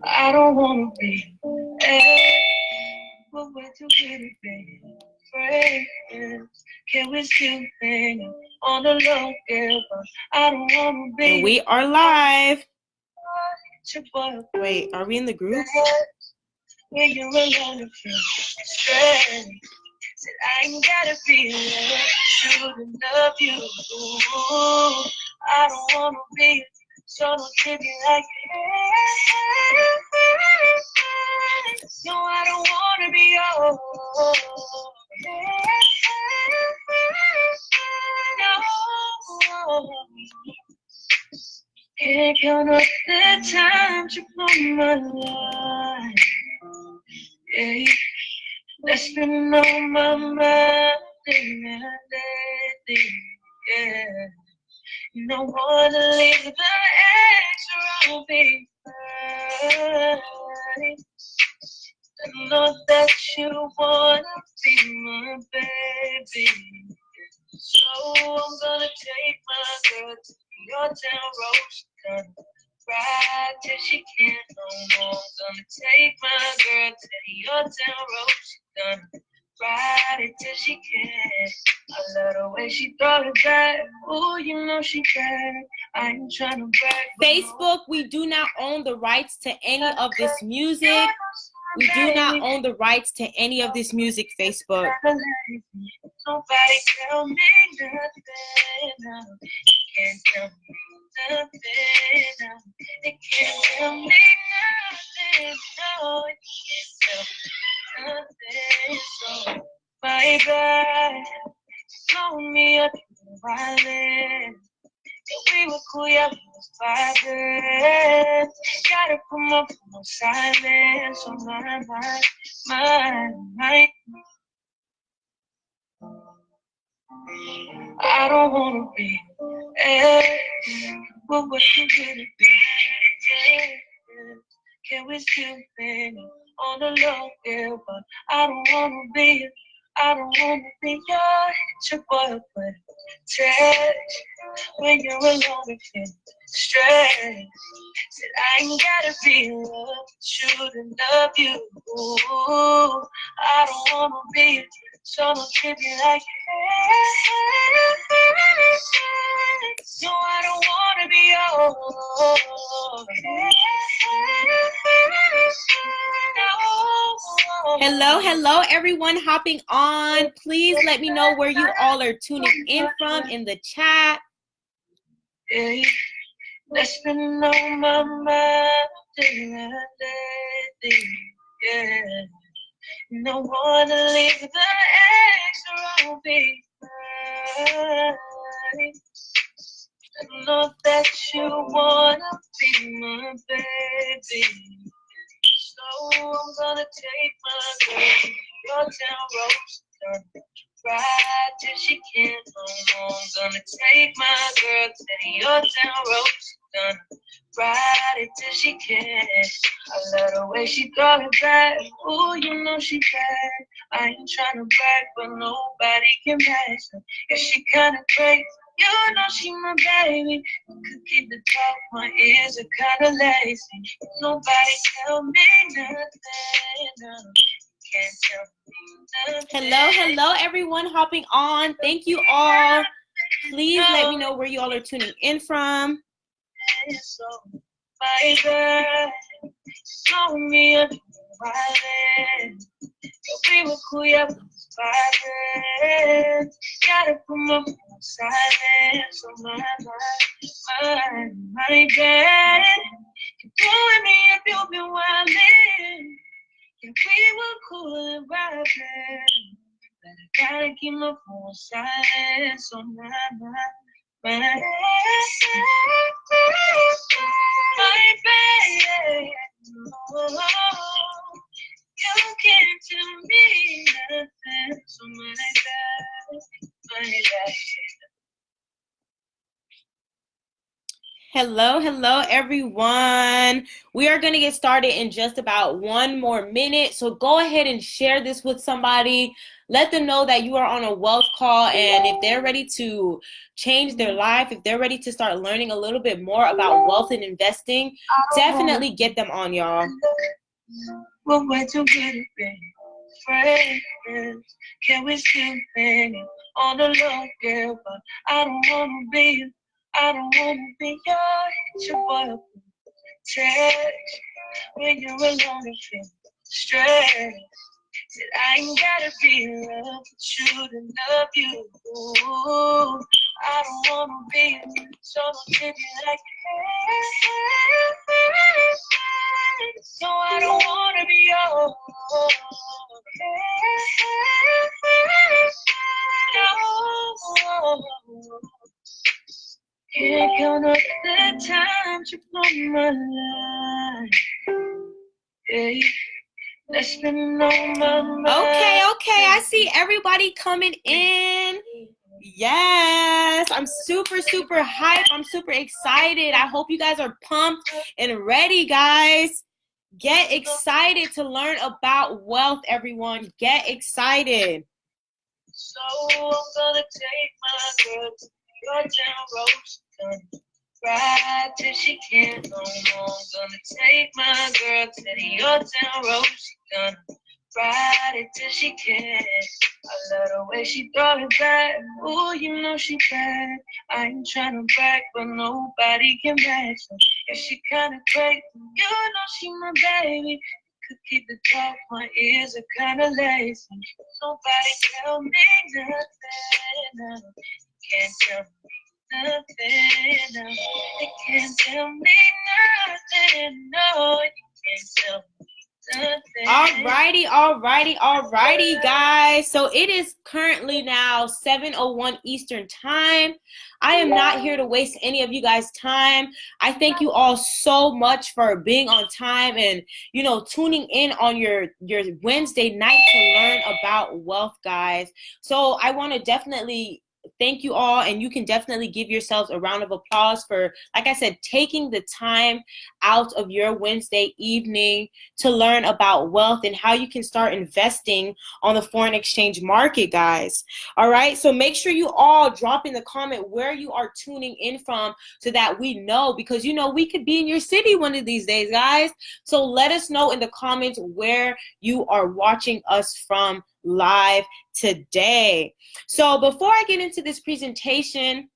I don't wanna be, but we're too pretty, baby. Friends, can we still hang on the low, girl? But I don't wanna be. And we are live. It's your boy. Wait, are we in the group? When you're alone, you feel stress. Said I ain't gotta be alone. Shouldn't love you. Ooh, I don't wanna be. So don't treat me like no, I don't wanna be yours. No, can't count up the times you put my life. Yeah, that's been on my mind lately. Yeah. No one to leave the extra on me. I know that you wanna be my baby. So I'm gonna take my girl to your town road. She's gonna ride till she can't no more. I'm gonna take my girl to your town road. She's gonna ride it till she can't. I love the way she throw it back. Ooh, you know she bad. I ain't trying to brag. Facebook, we do not own the rights to any of this music. We do not own the rights to any of this music, Facebook. Nobody tell me nothing now. Can't tell me nothing now. It can't tell me nothing. No, it can't tell me nothing. So, bye bye. Told me up violent. We were cool, yeah, we was vibing. Gotta put my phone on silence on my mind. I don't wanna be, but what you gonna be? Can we still hang on the low, yeah, but I don't wanna be your boyfriend. Text when you're alone with him. Stress. Said I ain't gotta be in love, shouldn't love you. Ooh, I don't wanna be so don't treat me like no, I don't wanna be yours. Hello, everyone hopping on. Please let me know where you all are tuning in from in the chat. Yeah, that's been on my mind lately. Yeah, no one to leave the extra on me. I know that you wanna be my baby. So I'm gonna take my girl to your town road. Ride till she can't no more. I'm gonna take my girl to your town road. Gonna ride it till she can't. I love the way she throw it back. Ooh, you know she bad. I ain't tryna brag, but nobody can match her. Yeah, she kinda crazy. You know she my baby. Could keep the talk, my ears are kinda lazy. Nobody tell me nothing. No. Can't tell me nothing. Hello, everyone hopping on. Thank you all. Please let me know where you all are tuning in from. So, my girl, show me a violin. We were cool, yeah, we was vibing. Gotta put my phone on silence on my bed. You're doing me if you've been wildin'. Yeah, we were cool and vibing. But I gotta keep my phone on silence on my mind. My baby, oh, you can't tell me nothing, so my bad. Hello, hello, everyone. We are going to get started in just about 1 more minute. So go ahead and share this with somebody. Let them know that you are on a wealth call. And if they're ready to change their life, if they're ready to start learning a little bit more about wealth and investing, definitely get them on, y'all. We're way too good at being friends. Can we still hang on the love, girl? But I don't wanna be your boy. Text when you're alone and feel stressed. Said I ain't gotta be in love with you to love you. Ooh, I don't wanna be in love, so don't treat me like no, I don't wanna be yours. No. Can't count up the times you blow my life. Hey, that's been on my mind. Okay. I see everybody coming in. Yes, I'm super hyped. I'm super excited. I hope you guys are pumped and ready, guys. Get excited to learn about wealth, everyone. Get excited. So I'm gonna take my girl to your town roast. Ride till she can't no more. Gonna take my girl to your town roast. Gonna ride it till she can't. I love the way she throw it back. Ooh, you know she bad. I ain't tryna brag, but nobody can match her. Yeah, she kinda crazy. You know she my baby. Could keep it talk, my ears are kinda lazy. Nobody tell me nothing. Can't tell me nothing. They can't tell me nothing. No, you can't tell me. Alrighty, guys. So it is currently now 7:01 Eastern time. I am not here to waste any of you guys' time. I thank you all so much for being on time and, tuning in on your Wednesday night to learn about wealth, guys. So I want to definitely thank you all, and you can definitely give yourselves a round of applause for, like I said, taking the time out of your Wednesday evening to learn about wealth and how you can start investing on the foreign exchange market, guys. All right, so make sure you all drop in the comment where you are tuning in from so that we know, because we could be in your city one of these days, guys. So let us know in the comments where you are watching us from live today. So before I get into this presentation,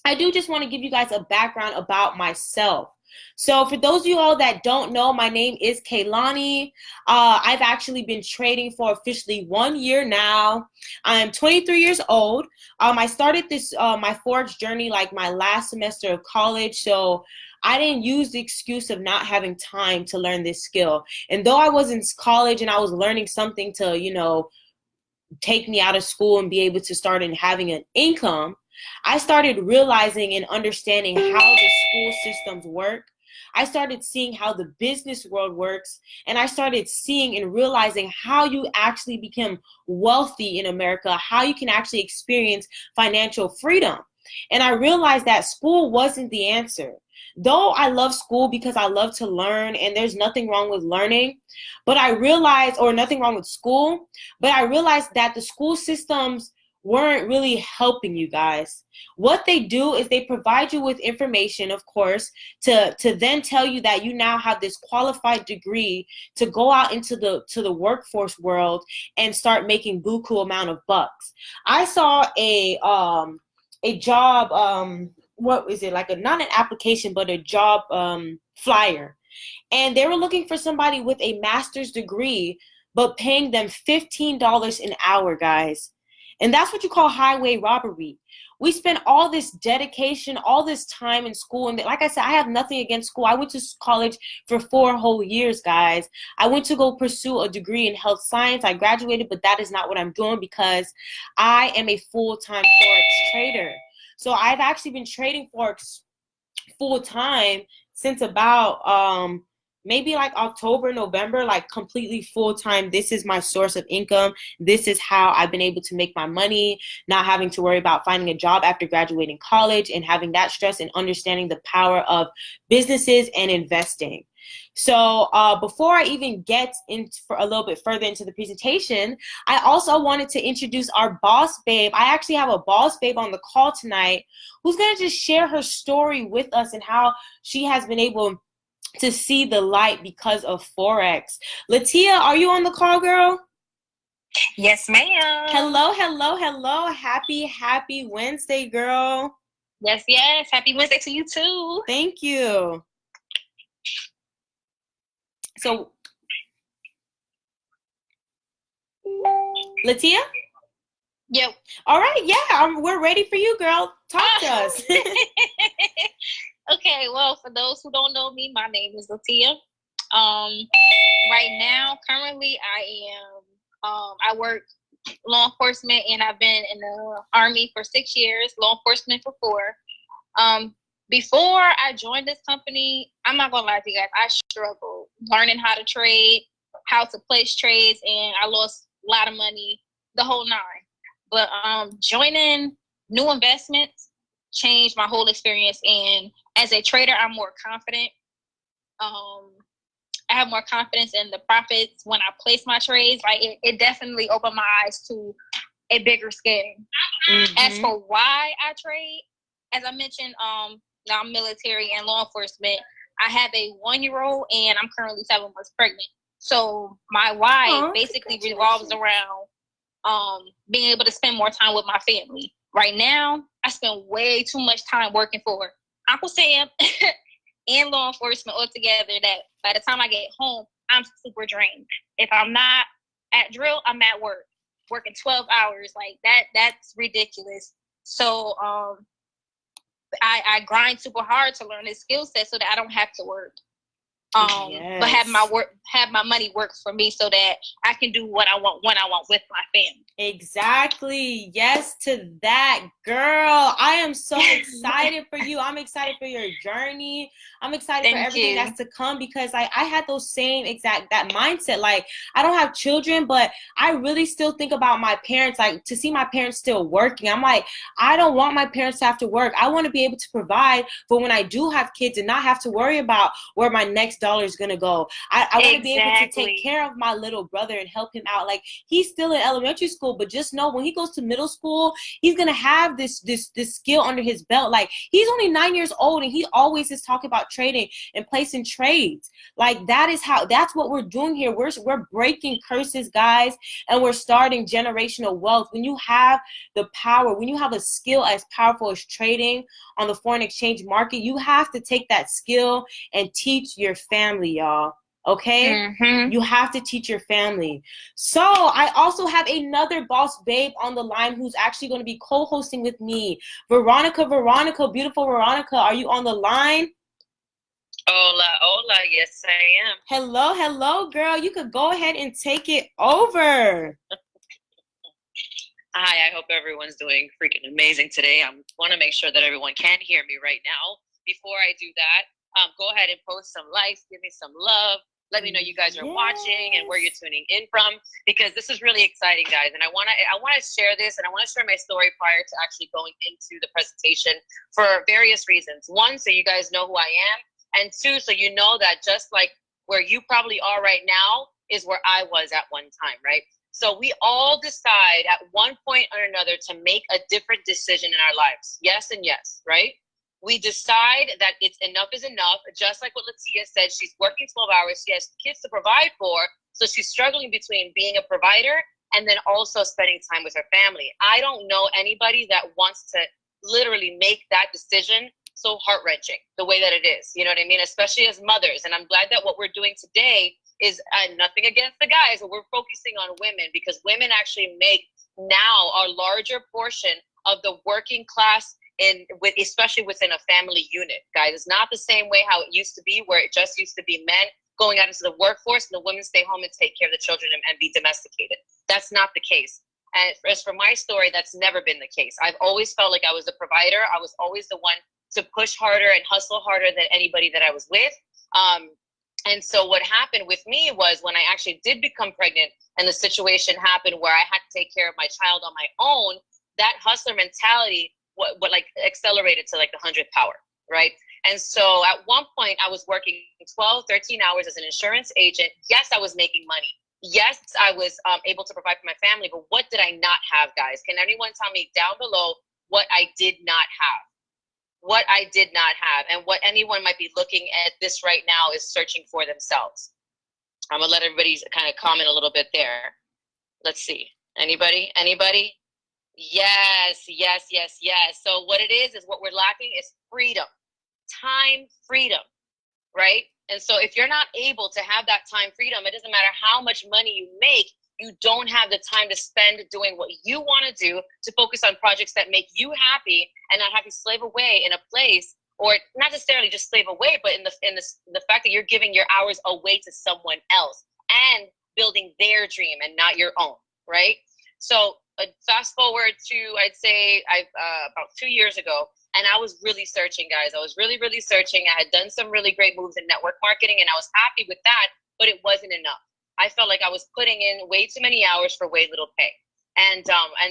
I do just want to give you guys a background about myself. So for those of you all that don't know, my name is Kaylani. I've actually been trading for officially 1 year now. I'm 23 years old. I started this my Forex journey like my last semester of college, so I didn't use the excuse of not having time to learn this skill. And though I was in college and I was learning something to, take me out of school and be able to start having an income, I started realizing and understanding how the school systems work. I started seeing how the business world works, and I started seeing and realizing how you actually become wealthy in America, how you can actually experience financial freedom. And I realized that school wasn't the answer. Though I love school because I love to learn, and there's nothing wrong with learning, but I realized, or nothing wrong with school, but I realized that the school systems weren't really helping you guys. What they do is they provide you with information, of course, to then tell you that you now have this qualified degree to go out into the workforce world and start making buku amount of bucks. I saw a job, what is it, like not an application, but a job flyer. And they were looking for somebody with a master's degree, but paying them $15 an hour, guys. And that's what you call highway robbery. We spent all this dedication, all this time in school. And like I said, I have nothing against school. I went to college for 4 whole years, guys. I went to go pursue a degree in health science. I graduated, but that is not what I'm doing because I am a full-time Forex trader. So I've actually been trading Forex full-time since about maybe like October, November, like completely full-time. This is my source of income. This is how I've been able to make my money, not having to worry about finding a job after graduating college and having that stress, and understanding the power of businesses and investing. So before I even get into for a little bit further into the presentation, I also wanted to introduce our boss babe. I actually have a boss babe on the call tonight who's going to just share her story with us and how she has been able to see the light because of Forex. Latia, are you on the call, girl? Yes, ma'am. Hello, hello, hello. Happy Wednesday, girl. Yes, yes. Happy Wednesday to you too. Thank you. So, Latia? Yep. All right, yeah, we're ready for you, girl. Talk to us. Okay, well, for those who don't know me, my name is Latia. Right now, currently, I work law enforcement, and I've been in the Army for 6 years, law enforcement for 4. Before I joined this company, I'm not gonna lie to you guys, I struggled learning how to trade, how to place trades, and I lost a lot of money, the whole 9. But joining new investments changed my whole experience, and as a trader, I'm more confident. I have more confidence in the profits when I place my trades. Like it definitely opened my eyes to a bigger scale. Mm-hmm. As for why I trade, as I mentioned, now I'm military and law enforcement. I have a 1-year-old, and I'm currently 7 months pregnant. So my why basically revolves around being able to spend more time with my family. Right now, I spend way too much time working for Uncle Sam and law enforcement altogether, that by the time I get home, I'm super drained. If I'm not at drill, I'm at work, working 12 hours. Like that's ridiculous. So I grind super hard to learn this skill set so that I don't have to work. Yes. But have my money work for me so that I can do what I want when I want with my family. Exactly. Yes to that, girl. I am so excited for you. I'm excited for your journey. I'm excited for everything that's to come, because like I had those same exact that mindset. Like I don't have children, but I really still think about my parents, like to see my parents still working. I'm like, I don't want my parents to have to work. I want to be able to provide for when I do have kids and not have to worry about where my next dollar is going to go. I want to be able to take care of my little brother and help him out. Like he's still in elementary school, but just know when he goes to middle school, he's going to have this skill under his belt. Like he's only 9 years old, and he always is talking about trading and placing trades. Like that's what we're doing here. We're breaking curses, guys, and we're starting generational wealth. When you have the power, when you have a skill as powerful as trading on the foreign exchange market, you have to take that skill and teach your family, y'all. Okay? Mm-hmm. You have to teach your family. So I also have another boss babe on the line who's actually going to be co-hosting with me. Veronica, beautiful Veronica, are you on the line? Hola, yes I am. Hello, girl. You could go ahead and take it over. Hi, I hope everyone's doing freaking amazing today. I want to make sure that everyone can hear me right now. Before I do that, go ahead and post some likes, give me some love. Let me know you guys are watching and where you're tuning in from, because this is really exciting, guys. And I want to share this, and I want to share my story prior to actually going into the presentation for various reasons. 1, so you guys know who I am, and 2, so you know that just like where you probably are right now is where I was at one time, right? So we all decide at one point or another to make a different decision in our lives. Yes and yes, right? We decide that it's enough is enough, just like what Latia said. She's working 12 hours. She has kids to provide for, so she's struggling between being a provider and then also spending time with her family. I don't know anybody that wants to literally make that decision so heart-wrenching the way that it is. You know what I mean? Especially as mothers. And I'm glad that what we're doing today is nothing against the guys, but we're focusing on women, because women actually make now a larger portion of the working class, especially within a family unit, guys. It's not the same way how it used to be, where it just used to be men going out into the workforce and the women stay home and take care of the children and be domesticated. That's not the case. And as for my story, that's never been the case. I've always felt like I was a provider. I was always the one to push harder and hustle harder than anybody that I was with. And so what happened with me was when I actually did become pregnant and the situation happened where I had to take care of my child on my own, that hustler mentality what like accelerated to like the 100th power, right? And so at one point I was working 12, 13 hours as an insurance agent. Yes, I was making money. Yes, I was able to provide for my family, but what did I not have, guys? Can anyone tell me down below what I did not have? What I did not have, and what anyone might be looking at this right now is searching for themselves. I'm gonna let everybody kind of comment a little bit there. Let's see. Anybody? Yes. So what it is what we're lacking is freedom, time freedom, right? And so if you're not able to have that time freedom, it doesn't matter how much money you make, you don't have the time to spend doing what you want to do, to focus on projects that make you happy and not have you slave away in a place, or not necessarily just slave away, but in the fact that you're giving your hours away to someone else and building their dream and not your own, right? So fast forward to, I'd say about 2 years ago, and I was really searching, guys. I was really, really searching. I had done some really great moves in network marketing, and I was happy with that, but it wasn't enough. I felt like I was putting in way too many hours for way little pay. And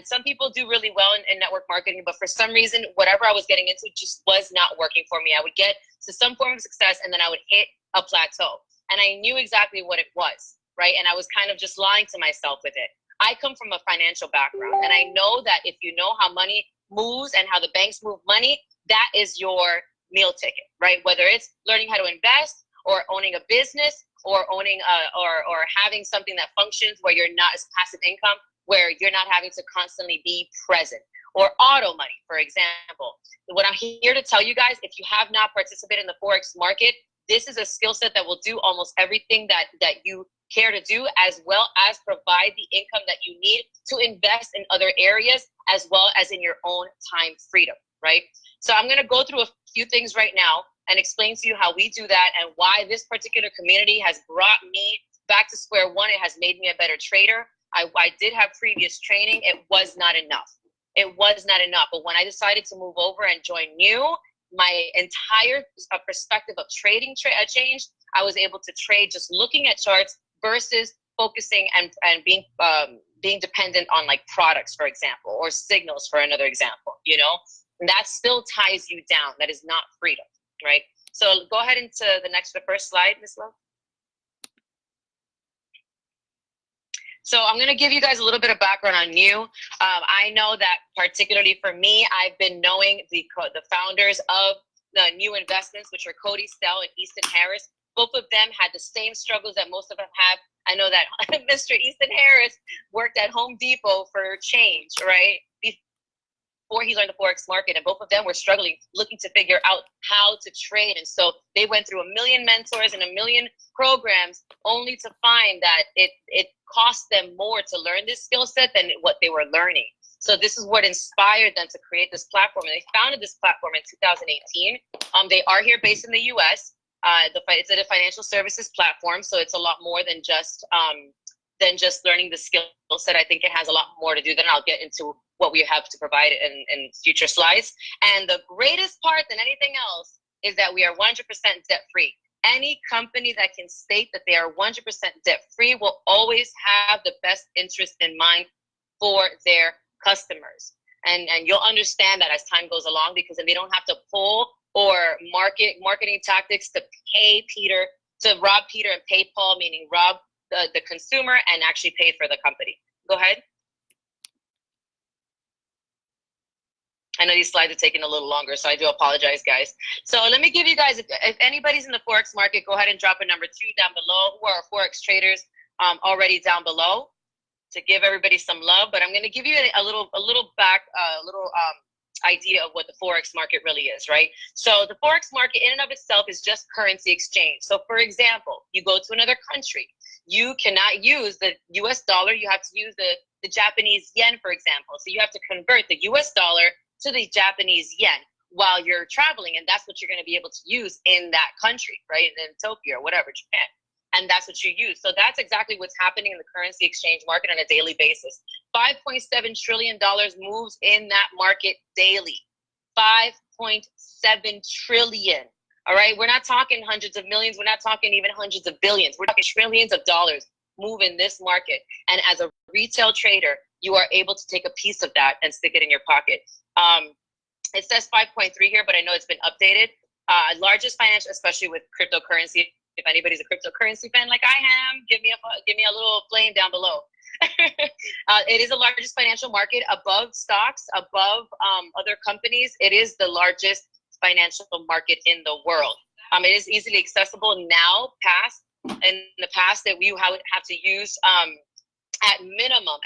some people do really well in network marketing, but for some reason, whatever I was getting into just was not working for me. I would get to some form of success, and then I would hit a plateau. And I knew exactly what it was, right? And I was kind of just lying to myself with it. I come from a financial background, and I know that if you know how money moves and how the banks move money, that is your meal ticket, right? Whether it's learning how to invest or owning a business or owning or having something that functions where you're not as passive income, where you're not having to constantly be present, or auto money, for example. What I'm here to tell you guys, if you have not participated in the Forex market, this is a skill set that will do almost everything that you care to do, as well as provide the income that you need to invest in other areas, as well as in your own time freedom, right? So I'm going to go through a few things right now and explain to you how we do that and why this particular community has brought me back to square one. It has made me a better trader. I did have previous training. It was not enough. It was not enough. But when I decided to move over and join you, my entire perspective of trading changed. I was able to trade just looking at charts versus focusing and being dependent on like products, for example, or signals for another example, you know, and that still ties you down. That is not freedom, right? So go ahead into the first slide, Ms. Love. So I'm going to give you guys a little bit of background on you. I know that particularly for me, I've been knowing the founders of the New Investments, which are Cody Stell and Easton Harris. Both of them had the same struggles that most of them have. I know that Mr. Easton Harris worked at Home Depot for change, right? Before he learned the Forex market, and both of them were struggling, looking to figure out how to trade. And so they went through a million mentors and a million programs, only to find that it cost them more to learn this skill set than what they were learning. So this is what inspired them to create this platform. And they founded this platform in 2018. They are here based in the US. It's a financial services platform, so it's a lot more than just learning the skill set. I think it has a lot more to do. Then I'll get into what we have to provide in future slides. And the greatest part than anything else is that we are 100% debt free. Any company that can state that they are 100% debt free will always have the best interest in mind for their customers. And you'll understand that as time goes along, because then they don't have to pull or marketing tactics to rob Peter and pay Paul, meaning rob the consumer and actually pay for the company. Go ahead. I know these slides are taking a little longer, so I do apologize, guys. So let me give you guys, if anybody's in the Forex market, go ahead and drop a number 2 down below, who are Forex traders already down below, to give everybody some love. But I'm going to give you a little idea of what the Forex market really is, right? So the Forex market in and of itself is just currency exchange. So for example, you go to another country, you cannot use the US dollar, you have to use the Japanese yen, for example. So you have to convert the US dollar to the Japanese yen while you're traveling, and that's what you're going to be able to use in that country, right? In Tokyo or whatever, Japan. And that's what you use. So that's exactly what's happening in the currency exchange market on a daily basis. $5.7 trillion moves in that market daily. $5.7 trillion All right, we're not talking hundreds of millions. We're not talking even hundreds of billions. We're talking trillions of dollars move in this market. And as a retail trader, you are able to take a piece of that and stick it in your pocket. It says 5.3 here, but I know it's been updated. Largest financial, especially with cryptocurrency. If anybody's a cryptocurrency fan like I am, give me a little flame down below. It is the largest financial market above stocks, above other companies. It is the largest financial market in the world. It is easily accessible now. In the past that we would have to use at minimum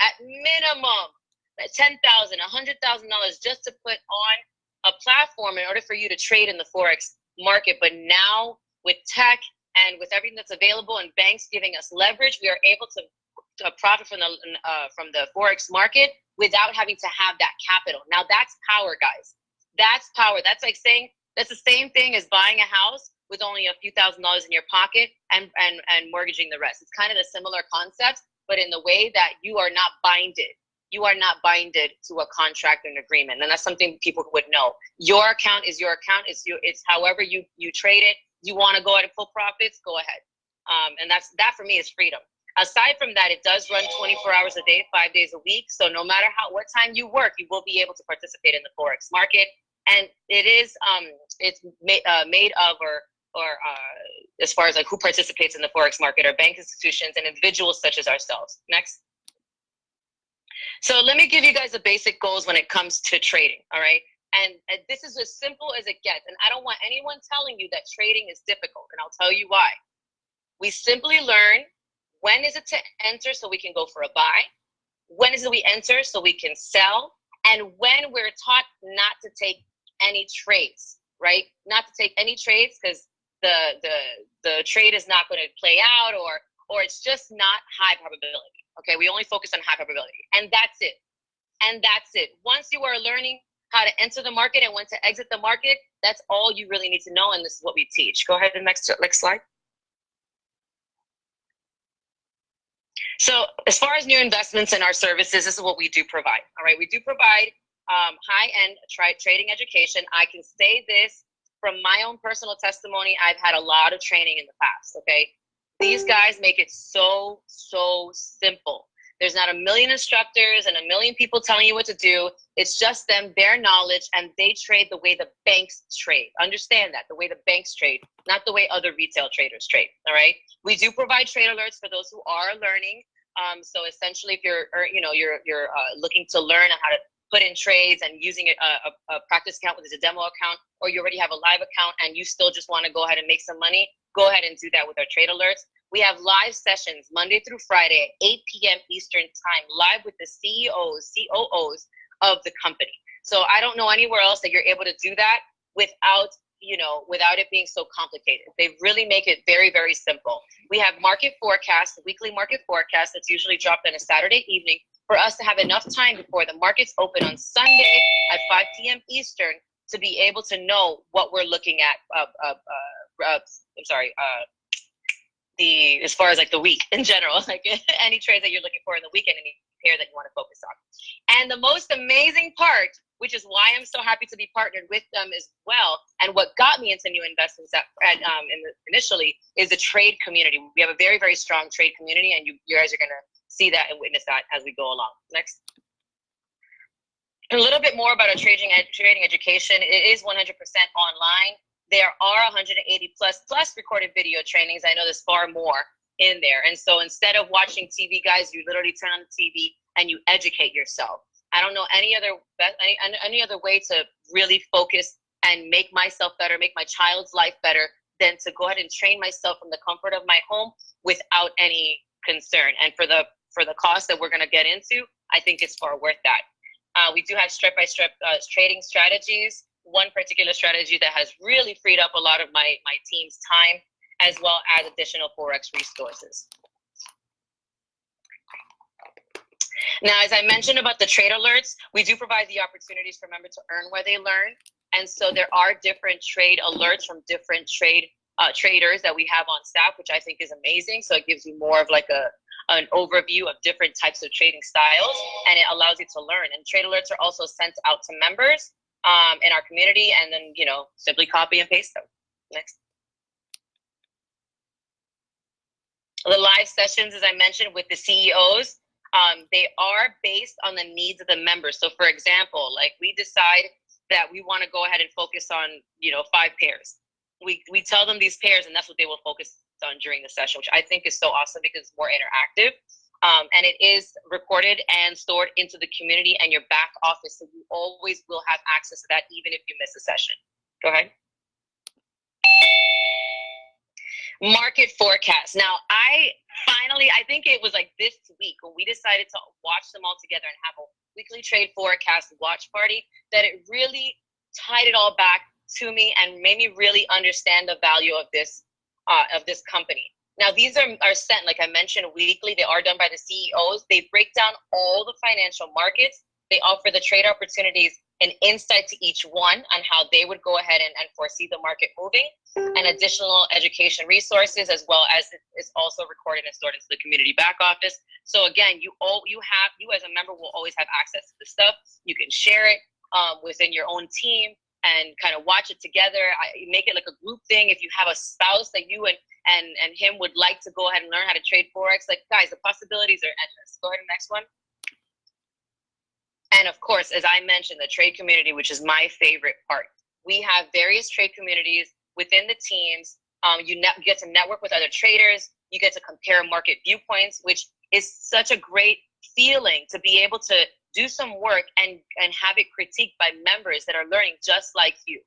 $10,000, $100,000 just to put on a platform in order for you to trade in the Forex market. But now with tech and with everything that's available and banks giving us leverage, we are able to profit from the Forex market without having to have that capital. Now that's power, guys. That's power. That's like saying that's the same thing as buying a house with only a few $1,000s in your pocket and mortgaging the rest. It's kind of a similar concept, but in the way that you are not binded. You are not binded to a contract and agreement. And that's something people would know. Your account is your account. It's however you trade it. You want to go ahead and pull profits, go ahead. And that for me is freedom. Aside from that, it does run 24 hours a day, 5 days a week. So no matter what time you work, you will be able to participate in the Forex market. And it is it's made of or as far as like who participates in the Forex market are bank institutions and individuals such as ourselves. Next. So let me give you guys the basic goals when it comes to trading, all right? And this is as simple as it gets. And I don't want anyone telling you that trading is difficult, and I'll tell you why. We simply learn when is it to enter so we can go for a buy, when is it we enter so we can sell, and when we're taught not to take any trades, right? Not to take any trades because the trade is not going to play out or it's just not high probability. Okay, we only focus on high probability, and that's it. And that's it. Once you are learning how to enter the market and when to exit the market, that's all you really need to know, and this is what we teach. Go ahead, the next slide. So as far as new investments in our services, this is what we do provide. All right, we do provide high-end trading education. I can say this from my own personal testimony. I've had a lot of training in the past, okay? These guys make it so simple. There's not a million instructors and a million people telling you what to do. It's just them, their knowledge, and they trade the way the banks trade. Understand that, the way the banks trade, not the way other retail traders trade, all right? We do provide trade alerts for those who are learning. So essentially, if you're looking to learn how to put in trades and using a practice account, which is a demo account, or you already have a live account and you still just want to go ahead and make some money, go ahead and do that with our trade alerts. We have live sessions Monday through Friday at 8 p.m. Eastern time, live with the CEOs, COOs of the company. So I don't know anywhere else that you're able to do that without it being so complicated. They really make it very, very simple. We have market forecasts, weekly market forecast that's usually dropped on a Saturday evening for us to have enough time before the markets open on Sunday at 5 p.m. Eastern to be able to know what we're looking at. As far as like the week in general, like any trades that you're looking for in the weekend, any pair that you want to focus on. And the most amazing part, which is why I'm so happy to be partnered with them as well, and what got me into new investments initially, is the trade community. We have a very, very strong trade community, and you guys are going to see that and witness that as we go along. Next. A little bit more about our trading education. It is 100% online. There are 180 plus recorded video trainings. I know there's far more in there. And so instead of watching TV, guys, you literally turn on the TV and you educate yourself. I don't know any other way to really focus and make myself better, make my child's life better, than to go ahead and train myself from the comfort of my home without any concern. And for the cost that we're going to get into, I think it's far worth that. We do have step-by-step trading strategies. One particular strategy that has really freed up a lot of my team's time, as well as additional Forex resources. Now, as I mentioned about the trade alerts, we do provide the opportunities for members to earn where they learn. And so there are different trade alerts from different traders that we have on staff, which I think is amazing. So it gives you more of like an overview of different types of trading styles, and it allows you to learn. And trade alerts are also sent out to members in our community, and then simply copy and paste them. Next. The live sessions, as I mentioned, with the CEOs, they are based on the needs of the members. So for example, like we decide that we want to go ahead and focus on, 5 pairs. We tell them these pairs, and that's what they will focus on during the session, which I think is so awesome because it's more interactive. And it is recorded and stored into the community and your back office. So you always will have access to that, even if you miss a session. Go ahead. Market forecast. Now, I think it was like this week when we decided to watch them all together and have a weekly trade forecast watch party, that it really tied it all back to me and made me really understand the value of this company. Now, these are sent, like I mentioned, weekly. They are done by the CEOs. They break down all the financial markets. They offer the trade opportunities and insight to each one on how they would go ahead and foresee the market moving, and additional education resources, as well as it's also recorded and stored into the community back office. So again, you as a member will always have access to the stuff. You can share it within your own team and kind of watch it together. Make it like a group thing. If you have a spouse that you and him would like to go ahead and learn how to trade Forex, like, guys, the possibilities are endless. Go ahead, next one. And of course, as I mentioned, the trade community, which is my favorite part. We have various trade communities within the teams. You get to network with other traders. You get to compare market viewpoints, which is such a great feeling to be able to do some work and have it critiqued by members that are learning just like you.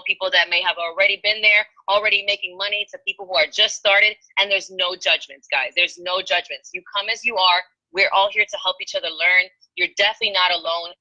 People that may have already been there, already making money, to people who are just started. And there's no judgments, guys. There's no judgments. You come as you are. We're all here to help each other learn. You're definitely not alone.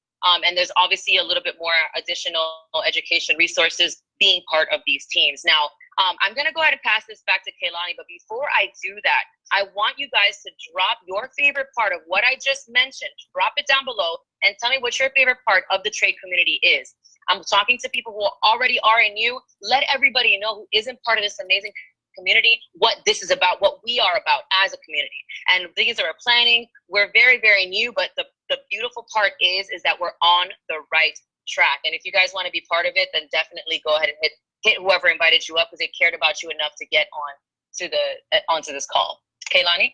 And there's obviously a little bit more additional education resources being part of these teams. Now, I'm going to go ahead and pass this back to Kaylani. But before I do that, I want you guys to drop your favorite part of what I just mentioned. Drop it down below and tell me what your favorite part of the trade community is. I'm talking to people who already are in you. Let everybody know who isn't part of this amazing community what this is about, what we are about as a community. And these are planning. We're very, very new, but the beautiful part is that we're on the right track. And if you guys want to be part of it, then definitely go ahead and hit whoever invited you up, because they cared about you enough to get onto this call. Kaylani?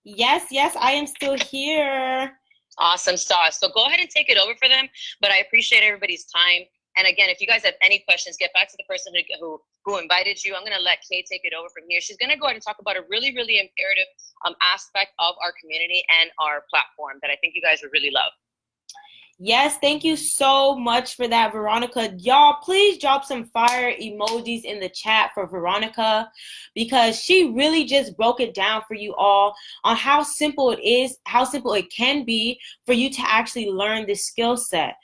Yes, I am still here. Awesome sauce. So go ahead and take it over for them. But I appreciate everybody's time. And again, if you guys have any questions, get back to the person who invited you. I'm going to let Kay take it over from here. She's going to go ahead and talk about a really, really imperative aspect of our community and our platform that I think you guys would really love. Yes, thank you so much for that, Veronica. Y'all, please drop some fire emojis in the chat for Veronica, because she really just broke it down for you all on how simple it is, how simple it can be for you to actually learn this skill set.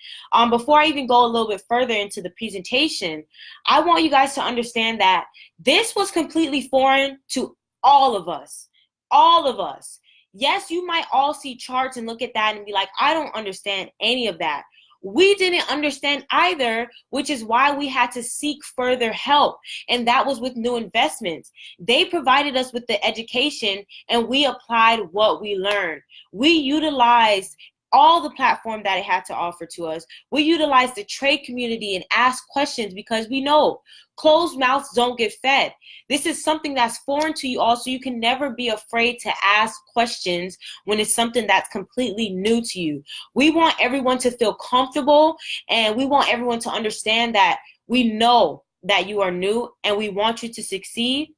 Before I even go a little bit further into the presentation, I want you guys to understand that this was completely foreign to all of us. All of us. Yes, you might all see charts and look at that and be like, I don't understand any of that. We didn't understand either, which is why we had to seek further help. And that was with New Investments. They provided us with the education and we applied what we learned. We utilized all the platform that it had to offer to us. We utilized the trade community and asked questions, because we know closed mouths don't get fed. This is something that's foreign to you all, so you can never be afraid to ask questions when it's something that's completely new to you. We want everyone to feel comfortable, and we want everyone to understand that we know that you are new and we want you to succeed.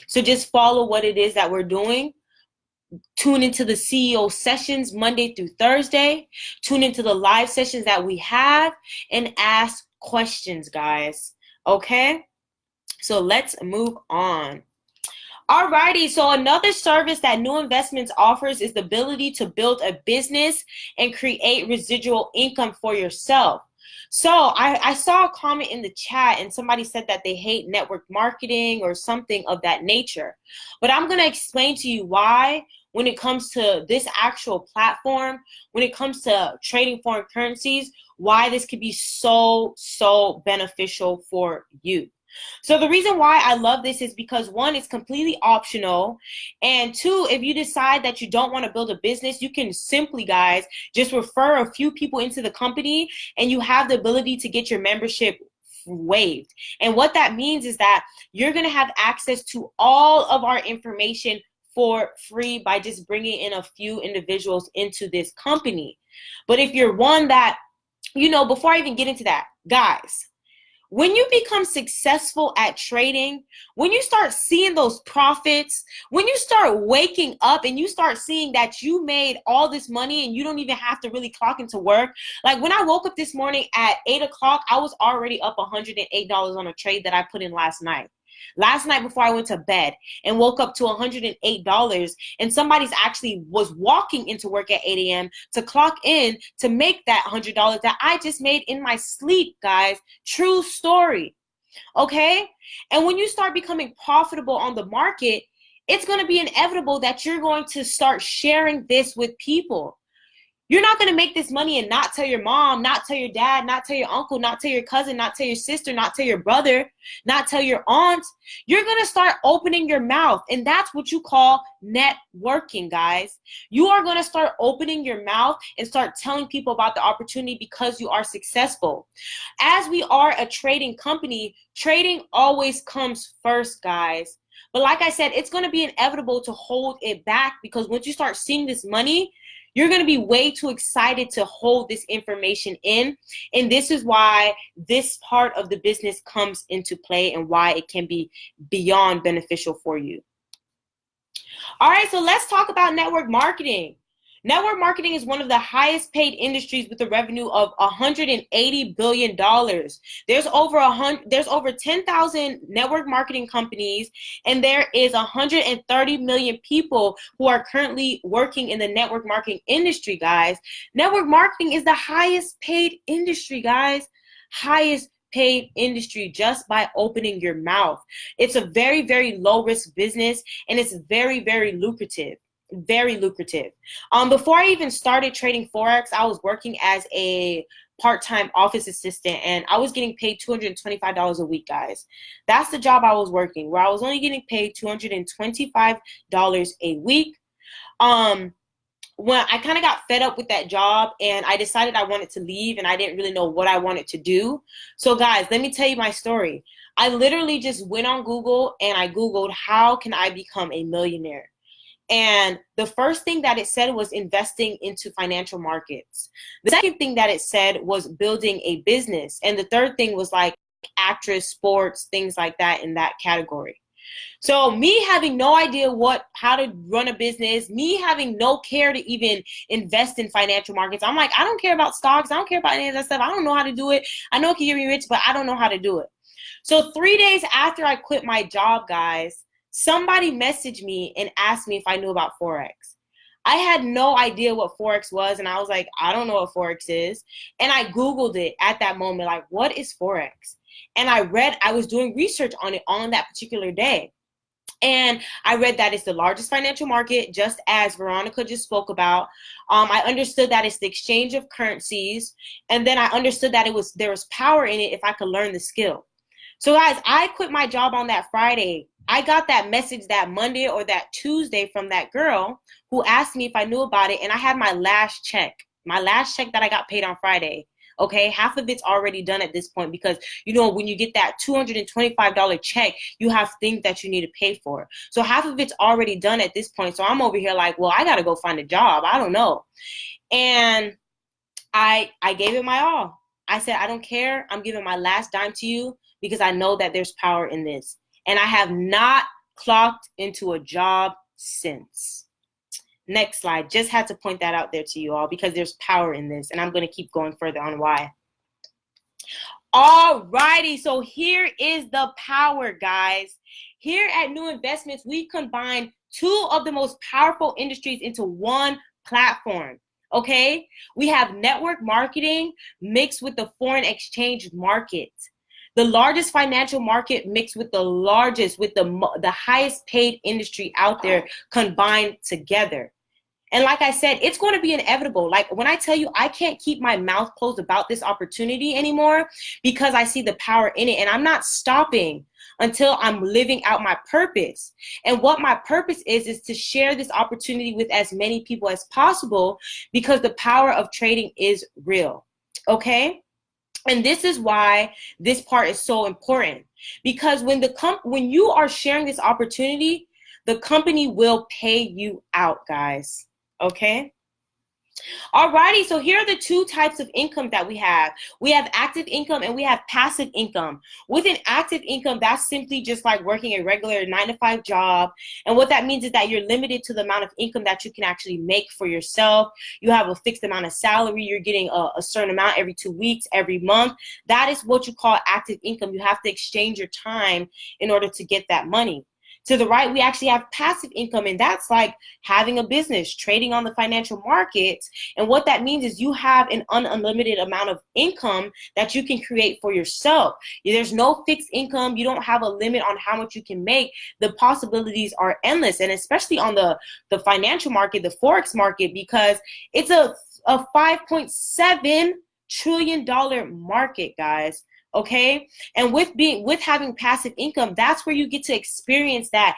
So just follow what it is that we're doing. Tune into the CEO sessions Monday through Thursday. Tune into the live sessions that we have and ask questions, guys. Okay? So let's move on. Alrighty, so another service that New Investments offers is the ability to build a business and create residual income for yourself. So I saw a comment in the chat and somebody said that they hate network marketing or something of that nature. But I'm going to explain to you why when it comes to this actual platform, when it comes to trading foreign currencies, why this could be so beneficial for you. So the reason why I love this is because, one, it's completely optional. And two, if you decide that you don't want to build a business, you can simply, guys, just refer a few people into the company and you have the ability to get your membership waived. And what that means is that you're going to have access to all of our information for free by just bringing in a few individuals into this company. But if you're one that, you know, before I even get into that, guys, when you become successful at trading, when you start seeing those profits, when you start waking up and you start seeing that you made all this money and you don't even have to really clock into work. Like when I woke up this morning at 8 o'clock, I was already up $108 on a trade that I put in last night. Last night before I went to bed, and woke up to $108, and somebody's actually was walking into work at 8 a.m. to clock in to make that $100 that I just made in my sleep, guys. True story. Okay? And when you start becoming profitable on the market, it's going to be inevitable that you're going to start sharing this with people. You're not going to make this money and not tell your mom, not tell your dad, not tell your uncle, not tell your cousin, not tell your sister, not tell your brother, not tell your aunt. You're going to start opening your mouth, and that's what you call networking, guys. You are going to start opening your mouth and start telling people about the opportunity because you are successful. As we are a trading company, trading always comes first, guys. But like I said, it's going to be inevitable to hold it back because once you start seeing this money, you're going to be way too excited to hold this information in. And this is why this part of the business comes into play and why it can be beyond beneficial for you. All right, so let's talk about network marketing. Network marketing is one of the highest paid industries with a revenue of $180 billion. There's over 10,000 network marketing companies, and there is 130 million people who are currently working in the network marketing industry, guys. Network marketing is the highest paid industry, guys. Highest paid industry just by opening your mouth. It's a very, very low risk business, and it's very, very lucrative. Very lucrative. Before I even started trading Forex, I was working as a part-time office assistant, and I was getting paid $225 a week, guys. That's the job I was working, where I was only getting paid $225 a week. When I kind of got fed up with that job and I decided I wanted to leave and I didn't really know what I wanted to do. So guys, let me tell you my story. I literally just went on Google and I Googled, how can I become a millionaire? And the first thing that it said was investing into financial markets. The second thing that it said was building a business. And the third thing was like actress, sports, things like that in that category. So me having no idea how to run a business, me having no care to even invest in financial markets, I'm like, I don't care about stocks. I don't care about any of that stuff. I don't know how to do it. I know it can get me rich, but I don't know how to do it. So 3 days after I quit my job, guys, somebody messaged me and asked me if I knew about Forex. I had no idea what Forex was, and I was like, I don't know what Forex is. And I Googled it at that moment, like, what is Forex? And I was doing research on it on that particular day. And I read that it's the largest financial market, just as Veronica just spoke about. I understood that it's the exchange of currencies. And then I understood that there was power in it if I could learn the skill. So guys, I quit my job on that Friday. I got that message that Monday or that Tuesday from that girl who asked me if I knew about it, and I had my last check that I got paid on Friday. Okay, half of it's already done at this point because, you know, when you get that $225 check, you have things that you need to pay for. So half of it's already done at this point. So I'm over here like, well, I got to go find a job. I don't know. And I gave it my all. I said, I don't care. I'm giving my last dime to you because I know that there's power in this. And I have not clocked into a job since. Next slide. Just had to point that out there to you all because there's power in this. And I'm going to keep going further on why. All righty. So here is the power, guys. Here at New Investments, we combine two of the most powerful industries into one platform. Okay? We have network marketing mixed with the foreign exchange market. The largest financial market mixed with the highest paid industry out there combined together. And like I said, it's going to be inevitable. Like when I tell you, I can't keep my mouth closed about this opportunity anymore because I see the power in it. And I'm not stopping until I'm living out my purpose. And what my purpose is to share this opportunity with as many people as possible because the power of trading is real. Okay? And this is why this part is so important, because when you are sharing this opportunity, the company will pay you out, guys. Okay? Alrighty, so here are the two types of income that we have. We have active income and we have passive income. With an active income, that's simply just like working a regular 9-to-5 job. And what that means is that you're limited to the amount of income that you can actually make for yourself. You have a fixed amount of salary. You're getting a certain amount every 2 weeks, every month. That is what you call active income. You have to exchange your time in order to get that money. To the right, we actually have passive income, and that's like having a business, trading on the financial markets. And what that means is you have an unlimited amount of income that you can create for yourself. There's no fixed income. You don't have a limit on how much you can make. The possibilities are endless, and especially on the financial market, the Forex market, because it's a $5.7 trillion market, guys. Okay, and with having passive income, that's where you get to experience that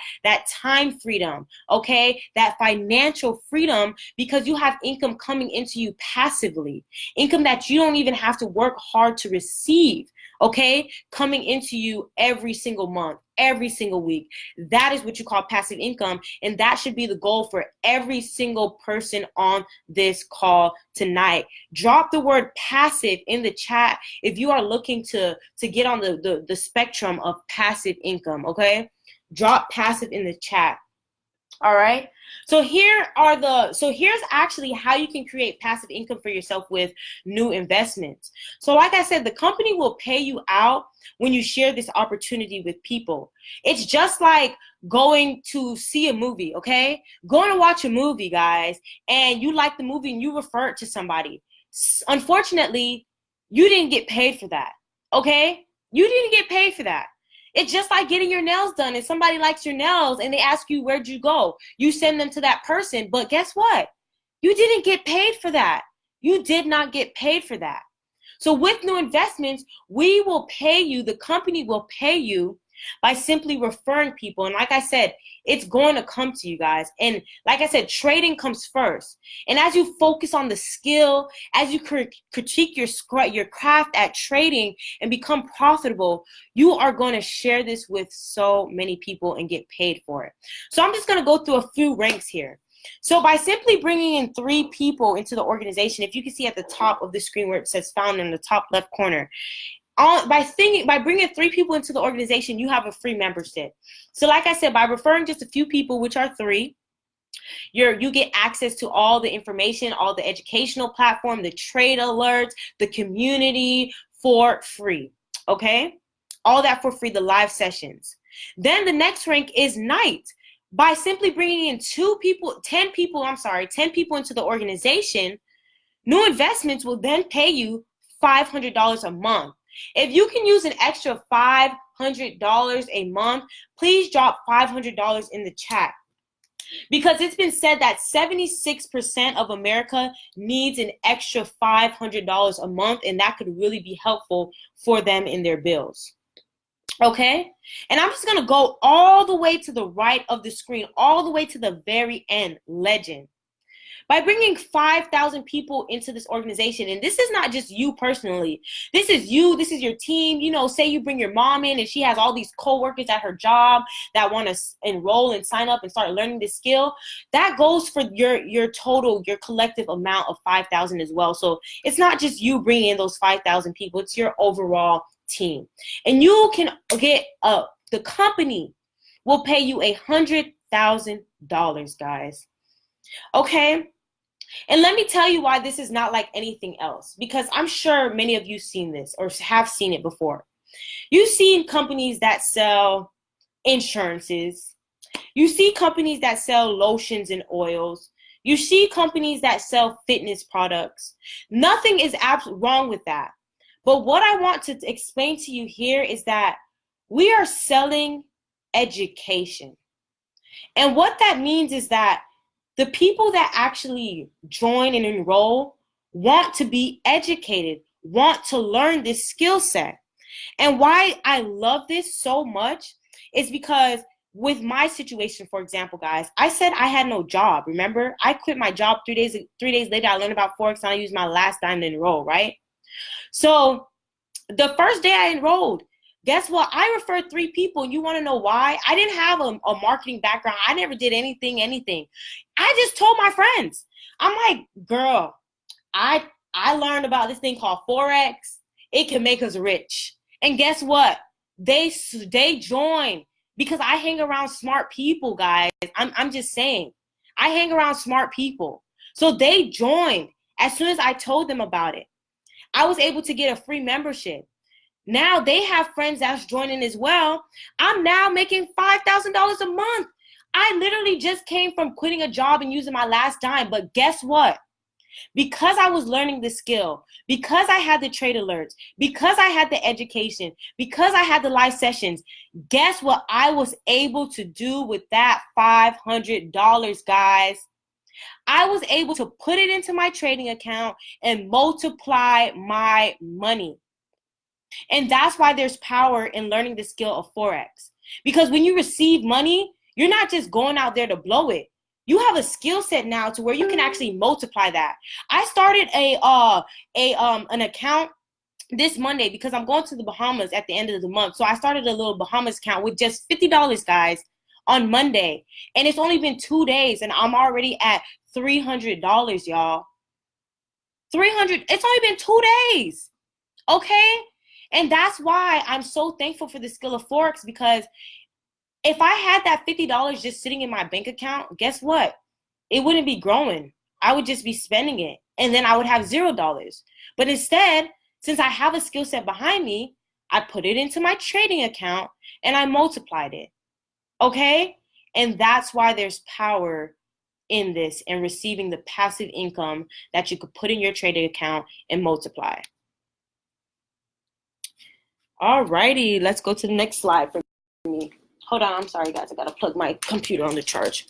time freedom, okay, that financial freedom, because you have income coming into you passively, income that you don't even have to work hard to receive, okay, coming into you every single month, every single week. That is what you call passive income, and that should be the goal for every single person on this call tonight. Drop the word passive in the chat if you are looking to get on the spectrum of passive income, okay? Drop passive in the chat. All right. So here's actually how you can create passive income for yourself with new investments. So like I said, the company will pay you out when you share this opportunity with people. It's just like going to see a movie, okay? Going to watch a movie, guys, and you like the movie and you refer it to somebody. Unfortunately, you didn't get paid for that, okay? You didn't get paid for that. It's just like getting your nails done, and somebody likes your nails and they ask you, where'd you go? You send them to that person, but guess what? You didn't get paid for that. You did not get paid for that. So with new investments, we will pay you, the company will pay you by simply referring people. And like I said, it's going to come to you guys. And like I said, trading comes first. And as you focus on the skill, as you critique your craft at trading and become profitable, you are going to share this with so many people and get paid for it. So I'm just going to go through a few ranks here. So by simply bringing in 3 people into the organization, if you can see at the top of the screen where it says found in the top left corner, by bringing 3 people into the organization, you have a free membership. So like I said, by referring just a few people, which are 3, you get access to all the information, all the educational platform, the trade alerts, the community for free, okay? All that for free, the live sessions. Then the next rank is night. By simply bringing in 10 people into the organization, new investments will then pay you $500 a month. If you can use an extra $500 a month, please drop $500 in the chat. Because it's been said that 76% of America needs an extra $500 a month, and that could really be helpful for them in their bills. Okay? And I'm just going to go all the way to the right of the screen, all the way to the very end, legend. By bringing 5,000 people into this organization, and this is not just you personally, this is you, this is your team. You know, say you bring your mom in and she has all these coworkers at her job that want to enroll and sign up and start learning this skill. That goes for your total, your collective amount of 5,000 as well. So it's not just you bringing in those 5,000 people, it's your overall team. And you can get the company will pay you $100,000, guys. Okay? And let me tell you why this is not like anything else, because I'm sure many of you seen this or have seen it before. You've seen companies that sell insurances. You see companies that sell lotions and oils. You see companies that sell fitness products. Nothing is wrong with that. But what I want to explain to you here is that we are selling education. And what that means is that the people that actually join and enroll want to be educated, want to learn this skill set. And why I love this so much is because with my situation, for example, guys, I said I had no job. Remember, I quit my job 3 days later. I learned about Forex and I used my last dime to enroll, right? So The first day I enrolled, guess what? I referred 3 people. You want to know why? I didn't have a marketing background. I never did anything. I just told my friends. I'm like, girl, I learned about this thing called Forex. It can make us rich. And guess what? They joined because I hang around smart people, guys. I'm just saying. I hang around smart people. So they joined as soon as I told them about it. I was able to get a free membership. Now they have friends that's joining as well. I'm now making $5,000 a month. I literally just came from quitting a job and using my last dime. But guess what? Because I was learning the skill, because I had the trade alerts, because I had the education, because I had the live sessions, guess what I was able to do with that $500, guys? I was able to put it into my trading account and multiply my money. And that's why there's power in learning the skill of Forex. Because when you receive money, you're not just going out there to blow it. You have a skill set now to where you can actually multiply that. I started an account this Monday because I'm going to the Bahamas at the end of the month. So I started a little Bahamas account with just $50, guys, on Monday. And it's only been 2 days and I'm already at $300, y'all. $300. It's only been 2 days. Okay? And that's why I'm so thankful for the skill of Forex, because if I had that $50 just sitting in my bank account, guess what? It wouldn't be growing. I would just be spending it. And then I would have $0. But instead, since I have a skill set behind me, I put it into my trading account and I multiplied it. Okay? And that's why there's power in this and receiving the passive income that you could put in your trading account and multiply. Alrighty, let's go to the next slide for me. Hold on, I'm sorry, guys. I got to plug my computer on the charge.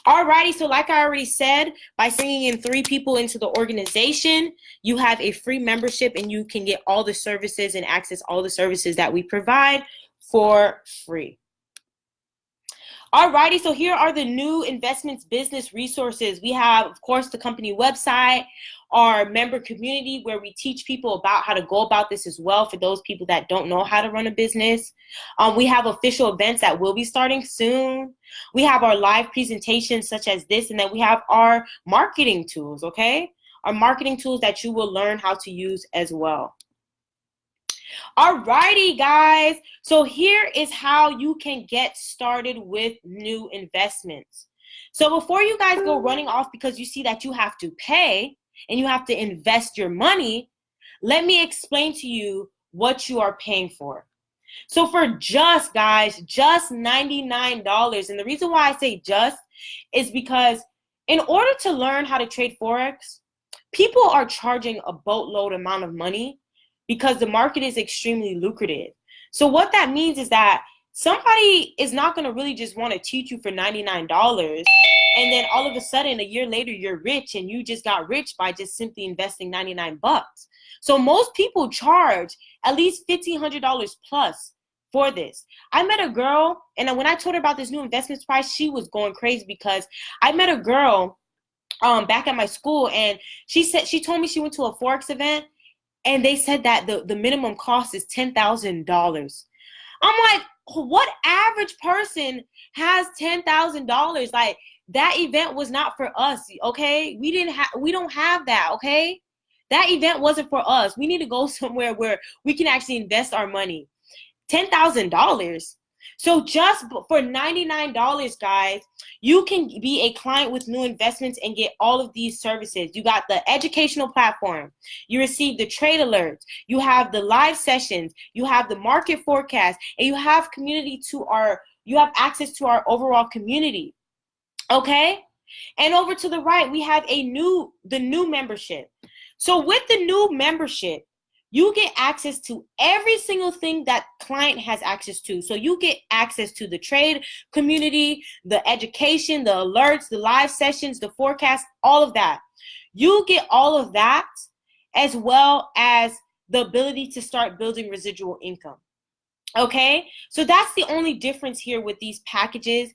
Alrighty, so like I already said, by bringing in 3 people into the organization, you have a free membership and you can get all the services and access all the services that we provide for free. Alrighty, so here are the new investments business resources. We have, of course, the company website, our member community where we teach people about how to go about this as well for those people that don't know how to run a business. We have official events that will be starting soon. We have our live presentations such as this, and then we have our marketing tools, okay? Our marketing tools that you will learn how to use as well. Alrighty, guys. So here is how you can get started with new investments. So before you guys go running off because you see that you have to pay and you have to invest your money, let me explain to you what you are paying for. So for just $99, and the reason why I say just is because in order to learn how to trade Forex, people are charging a boatload amount of money because the market is extremely lucrative. So what that means is that somebody is not going to really just want to teach you for $99 and then all of a sudden a year later you're rich and you just got rich by just simply investing 99 bucks. So most people charge at least $1,500 plus for this. I met a girl, and when I told her about this new investment price, she was going crazy because I met a girl back at my school, and she told me she went to a Forex event and they said that the minimum cost is $10,000. I'm like, what average person has $10,000? Like, that event was not for us, okay? We don't have that, okay? That event wasn't for us. We need to go somewhere where we can actually invest our money. $10,000. So just for $99, guys, you can be a client with new investments and get all of these services. You got the educational platform. You receive the trade alerts. You have the live sessions. You have the market forecast, and you have you have access to our overall community. Okay? And over to the right, we have the new membership. So with the new membership, you get access to every single thing that client has access to. So you get access to the trade community, the education, the alerts, the live sessions, the forecast, all of that. You get all of that as well as the ability to start building residual income. Okay? So that's the only difference here with these packages.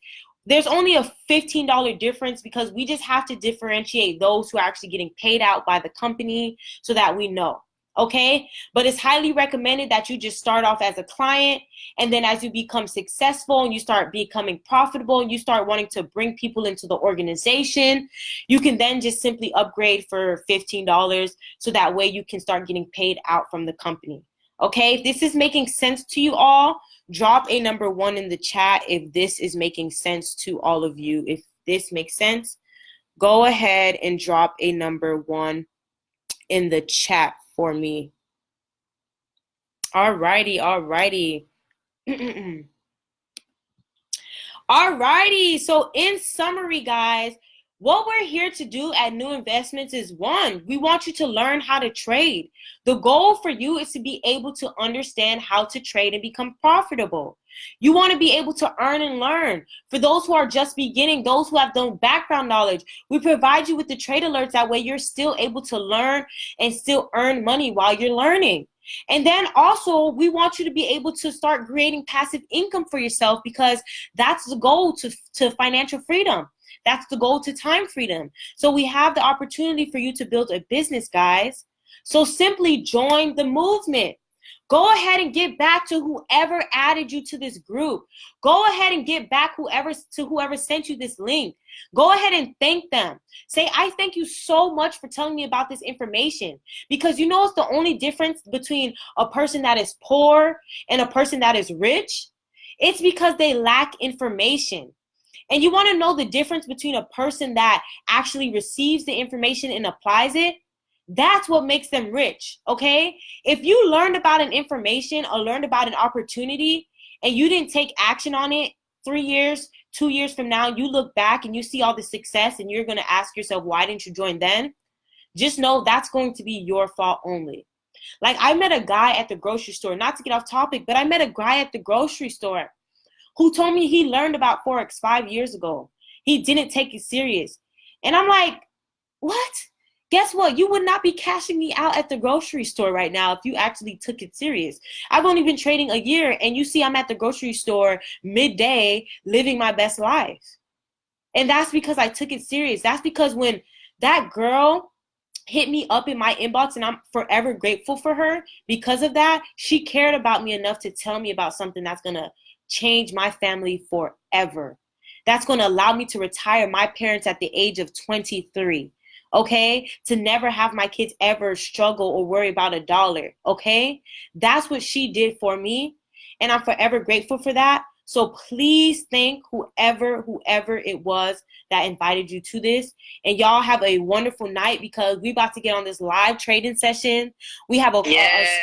There's only a $15 difference because we just have to differentiate those who are actually getting paid out by the company so that we know. Okay, but it's highly recommended that you just start off as a client, and then as you become successful and you start becoming profitable and you start wanting to bring people into the organization, you can then just simply upgrade for $15, so that way you can start getting paid out from the company. Okay, if this is making sense to you all, drop a number 1 in the chat if this is making sense to all of you. If this makes sense, go ahead and drop a number 1 in the chat for me. Alrighty. Alrighty. So in summary, guys, what we're here to do at New Investments is, 1, we want you to learn how to trade. The goal for you is to be able to understand how to trade and become profitable. You want to be able to earn and learn. For those who are just beginning, those who have no background knowledge, we provide you with the trade alerts. That way you're still able to learn and still earn money while you're learning. And then also, we want you to be able to start creating passive income for yourself, because that's the goal to financial freedom. That's the goal to time freedom. So we have the opportunity for you to build a business, guys. So simply join the movement. Go ahead and get back to whoever added you to this group. Go ahead and get back to whoever sent you this link. Go ahead and thank them. Say, I thank you so much for telling me about this information. Because you know, it's the only difference between a person that is poor and a person that is rich. It's because they lack information. And you want to know the difference between a person that actually receives the information and applies it? That's what makes them rich, okay? If you learned about an information or learned about an opportunity and you didn't take action on it, 3 years, 2 years from now, you look back and you see all the success and you're going to ask yourself, why didn't you join then? Just know that's going to be your fault only. Like, I met a guy at the grocery store, not to get off topic, but I met a guy at the grocery store who told me he learned about Forex 5 years ago. He didn't take it serious. And I'm like, what? Guess what? You would not be cashing me out at the grocery store right now if you actually took it serious. I've only been trading a year, and you see I'm at the grocery store midday living my best life. And that's because I took it serious. That's because when that girl hit me up in my inbox, and I'm forever grateful for her because of that, she cared about me enough to tell me about something that's going to change my family forever. That's going to allow me to retire my parents at the age of 23. Okay, to never have my kids ever struggle or worry about a dollar. Okay, that's what she did for me, and I'm forever grateful for that. So please thank whoever it was that invited you to this. And y'all have a wonderful night, because we about to get on this live trading session. We have a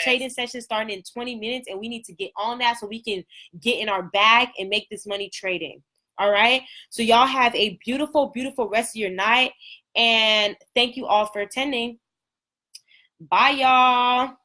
trading session starting in 20 minutes, and we need to get on that so we can get in our bag and make this money trading. All right, so y'all have a beautiful, beautiful rest of your night. And thank you all for attending. Bye, y'all.